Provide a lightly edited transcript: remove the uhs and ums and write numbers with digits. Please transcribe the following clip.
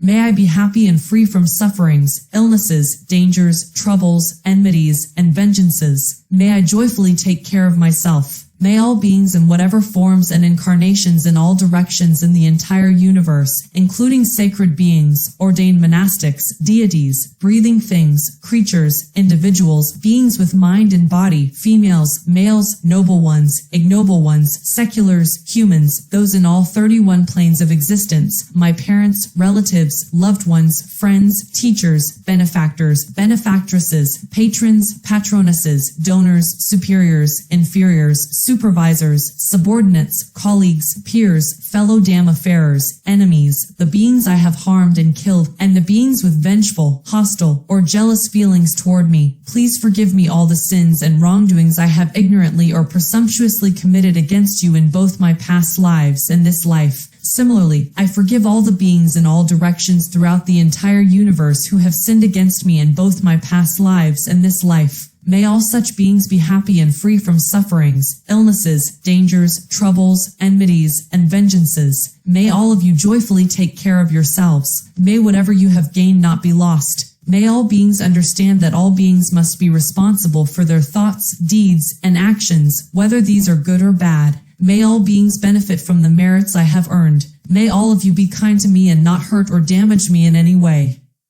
May I be happy and free from sufferings, illnesses, dangers, troubles, enmities, and vengeances. May I joyfully take care of myself. May all beings in whatever forms and incarnations in all directions in the entire universe, including sacred beings, ordained monastics, deities, breathing things, creatures, individuals, beings with mind and body, females, males, noble ones, ignoble ones, seculars, humans, those in all 31 planes of existence, my parents, relatives, loved ones, friends, teachers, benefactors, benefactresses, patrons, patronesses, donors, superiors, inferiors, supervisors, subordinates, colleagues, peers, fellow damn-affairers, enemies, the beings I have harmed and killed, and the beings with vengeful, hostile, or jealous feelings toward me. Please forgive me all the sins and wrongdoings I have ignorantly or presumptuously committed against you in both my past lives and this life. Similarly, I forgive all the beings in all directions throughout the entire universe who have sinned against me in both my past lives and this life. May all such beings be happy and free from sufferings, illnesses, dangers, troubles, enmities, and vengeances. May all of you joyfully take care of yourselves. May whatever you have gained not be lost. May all beings understand that all beings must be responsible for their thoughts, deeds, and actions, whether these are good or bad. May all beings benefit from the merits I have earned. May all of you be kind to me and not hurt or damage me in any way.